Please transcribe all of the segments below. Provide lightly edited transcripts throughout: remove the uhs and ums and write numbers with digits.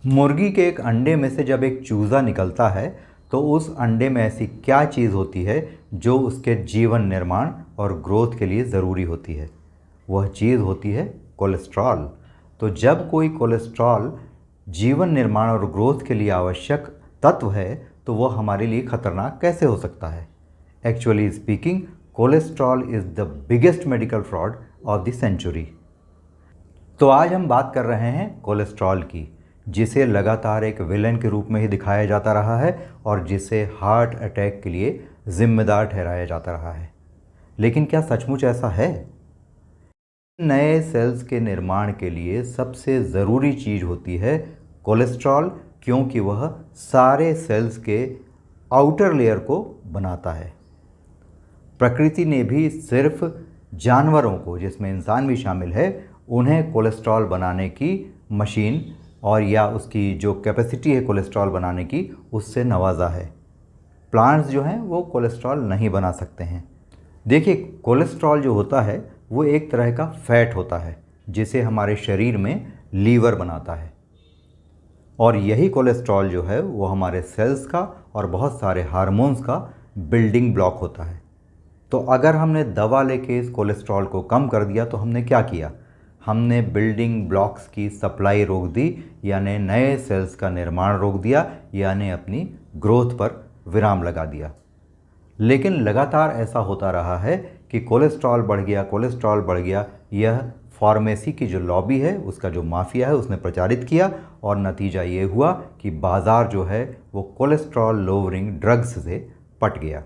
मुर्गी के एक अंडे में से जब एक चूज़ा निकलता है तो उस अंडे में ऐसी क्या चीज़ होती है जो उसके जीवन निर्माण और ग्रोथ के लिए ज़रूरी होती है। वह चीज़ होती है कोलेस्ट्रॉल। तो जब कोई कोलेस्ट्रॉल जीवन निर्माण और ग्रोथ के लिए आवश्यक तत्व है तो वह हमारे लिए खतरनाक कैसे हो सकता है। Actually speaking, cholesterol is the biggest medical fraud of the century. तो आज हम बात कर रहे हैं कोलेस्ट्रॉल की, जिसे लगातार एक विलेन के रूप में ही दिखाया जाता रहा है और जिसे हार्ट अटैक के लिए जिम्मेदार ठहराया जाता रहा है। लेकिन क्या सचमुच ऐसा है? नए सेल्स के निर्माण के लिए सबसे ज़रूरी चीज़ होती है कोलेस्ट्रॉल, क्योंकि वह सारे सेल्स के आउटर लेयर को बनाता है। प्रकृति ने भी सिर्फ जानवरों को, जिसमें इंसान भी शामिल है, उन्हें कोलेस्ट्रॉल बनाने की मशीन और या उसकी जो कैपेसिटी है कोलेस्ट्रॉल बनाने की, उससे नवाजा है। प्लांट्स जो हैं वो कोलेस्ट्रॉल नहीं बना सकते हैं। देखिए, कोलेस्ट्रॉल जो होता है वो एक तरह का फैट होता है जिसे हमारे शरीर में लीवर बनाता है, और यही कोलेस्ट्रॉल जो है वो हमारे सेल्स का और बहुत सारे हार्मोन्स का बिल्डिंग ब्लॉक होता है। तो अगर हमने दवा लेके इस कोलेस्ट्रॉल को कम कर दिया तो हमने क्या किया? हमने बिल्डिंग ब्लॉक्स की सप्लाई रोक दी, यानी नए सेल्स का निर्माण रोक दिया, यानी अपनी ग्रोथ पर विराम लगा दिया। लेकिन लगातार ऐसा होता रहा है कि कोलेस्ट्रॉल बढ़ गया, कोलेस्ट्रॉल बढ़ गया। यह फार्मेसी की जो लॉबी है, उसका जो माफिया है, उसने प्रचारित किया और नतीजा ये हुआ कि बाज़ार जो है वो कोलेस्ट्रॉल लोवरिंग ड्रग्स से पट गया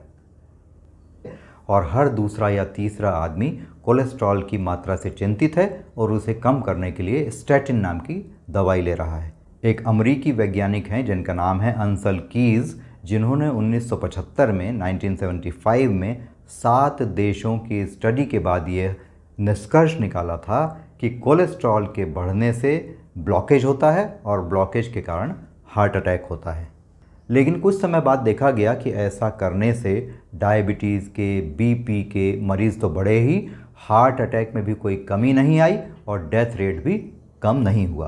और हर दूसरा या तीसरा आदमी कोलेस्ट्रॉल की मात्रा से चिंतित है और उसे कम करने के लिए स्टैटिन नाम की दवाई ले रहा है। एक अमरीकी वैज्ञानिक हैं जिनका नाम है अंसल कीज, जिन्होंने 1975 में 1975 में 7 देशों की स्टडी के बाद ये निष्कर्ष निकाला था कि कोलेस्ट्रॉल के बढ़ने से ब्लॉकेज होता है और ब्लॉकेज के कारण हार्ट अटैक होता है। लेकिन कुछ समय बाद देखा गया कि ऐसा करने से डायबिटीज़ के, बीपी के मरीज़ तो बढ़े ही, हार्ट अटैक में भी कोई कमी नहीं आई और डेथ रेट भी कम नहीं हुआ।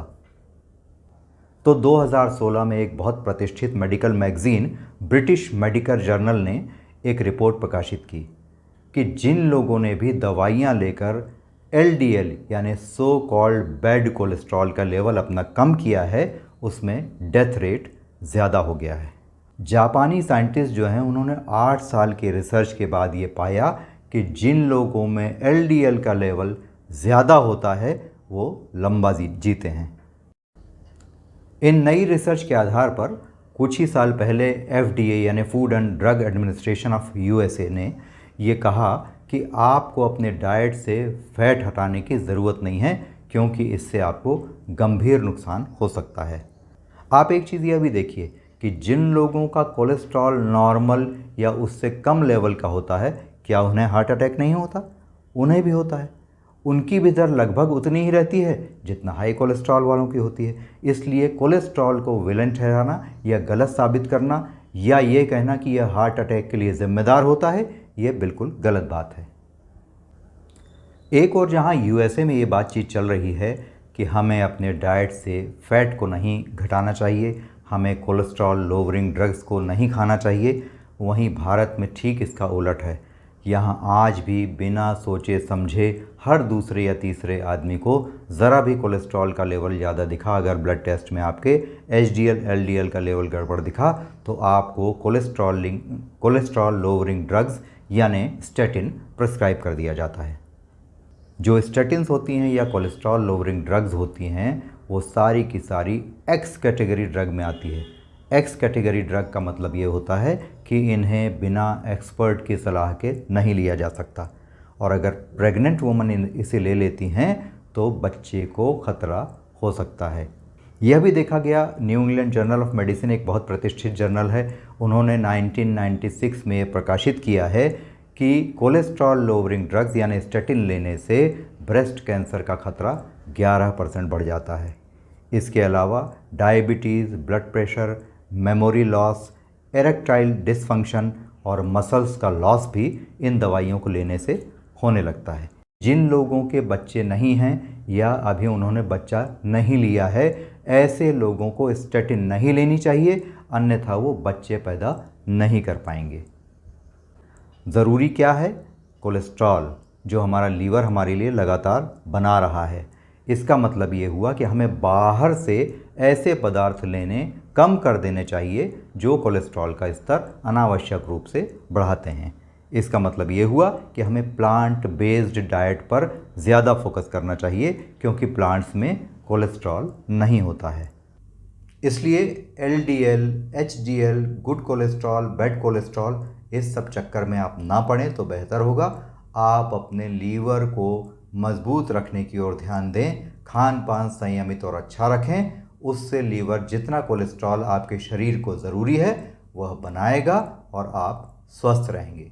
तो 2016 में एक बहुत प्रतिष्ठित medical magazine British medical journal ने एक रिपोर्ट प्रकाशित की कि जिन लोगों ने भी दवाइयाँ लेकर एलडीएल यानी सो कॉल्ड बैड कोलेस्ट्रॉल का लेवल अपना कम किया है, उसमें डेथ रेट ज़्यादा हो गया है। जापानी साइंटिस्ट जो हैं, उन्होंने 8 साल के रिसर्च के बाद ये पाया कि जिन लोगों में एलडीएल का लेवल ज़्यादा होता है वो लंबा जीते हैं। इन नई रिसर्च के आधार पर कुछ ही साल पहले एफडीए यानी food and drug administration of USA ने ये कहा कि आपको अपने डाइट से फैट हटाने की ज़रूरत नहीं है, क्योंकि इससे आपको गंभीर नुकसान हो सकता है। आप एक चीज़ यह भी देखिए कि जिन लोगों का कोलेस्ट्रॉल नॉर्मल या उससे कम लेवल का होता है, क्या उन्हें हार्ट अटैक नहीं होता? उन्हें भी होता है। उनकी भी दर लगभग उतनी ही रहती है जितना हाई कोलेस्ट्रॉल वालों की होती है। इसलिए कोलेस्ट्रॉल को विलेन ठहराना या गलत साबित करना या ये कहना कि यह हार्ट अटैक के लिए जिम्मेदार होता है, ये बिल्कुल गलत बात है। एक और जहाँ यूएसए में ये बातचीत चल रही है कि हमें अपने डाइट से फैट को नहीं घटाना चाहिए, हमें कोलेस्ट्रॉल लोवरिंग ड्रग्स को नहीं खाना चाहिए, वहीं भारत में ठीक इसका उलट है। यहाँ आज भी बिना सोचे समझे हर दूसरे या तीसरे आदमी को ज़रा भी कोलेस्ट्रॉल का लेवल ज़्यादा दिखा, अगर ब्लड टेस्ट में आपके एचडीएल एलडीएल का लेवल गड़बड़ दिखा, तो आपको कोलेस्ट्रॉल लोवरिंग ड्रग्स यानी स्टैटिन प्रिस्क्राइब कर दिया जाता है। जो स्टैटिन्स होती हैं या कोलेस्ट्रॉल लोवरिंग ड्रग्स होती हैं, वो सारी की सारी एक्स कैटेगरी ड्रग में आती है। एक्स कैटेगरी ड्रग का मतलब ये होता है कि इन्हें बिना एक्सपर्ट की सलाह के नहीं लिया जा सकता, और अगर प्रेग्नेंट वुमन इसे ले लेती हैं तो बच्चे को खतरा हो सकता है। यह भी देखा गया, new England journal of medicine एक बहुत प्रतिष्ठित जर्नल है, उन्होंने 1996 में प्रकाशित किया है कि कोलेस्ट्रॉल लोवरिंग ड्रग्स यानी स्टैटिन लेने से ब्रेस्ट कैंसर का खतरा 11% बढ़ जाता है। इसके अलावा diabetes, blood pressure, memory loss, erectile dysfunction और मसल्स का लॉस भी इन दवाइयों को लेने से होने लगता है। जिन लोगों के बच्चे नहीं हैं या अभी उन्होंने बच्चा नहीं लिया है, ऐसे लोगों को स्टेटिन नहीं लेनी चाहिए, अन्यथा वो बच्चे पैदा नहीं कर पाएंगे। ज़रूरी क्या है? कोलेस्ट्रॉल, जो हमारा लीवर हमारे लिए लगातार बना रहा है। इसका मतलब ये हुआ कि हमें बाहर से ऐसे पदार्थ लेने कम कर देने चाहिए जो कोलेस्ट्रॉल का स्तर अनावश्यक रूप से बढ़ाते हैं। इसका मतलब ये हुआ कि हमें प्लांट बेस्ड डाइट पर ज़्यादा फोकस करना चाहिए, क्योंकि प्लांट्स में कोलेस्ट्रॉल नहीं होता है। इसलिए LDL, HDL, good cholesterol, bad cholesterol, इस सब चक्कर में आप ना पड़ें तो बेहतर होगा। आप अपने लीवर को मजबूत रखने की ओर ध्यान दें, खान पान संयमित और अच्छा रखें। उससे लीवर जितना कोलेस्ट्रॉल आपके शरीर को ज़रूरी है वह बनाएगा और आप स्वस्थ रहेंगे।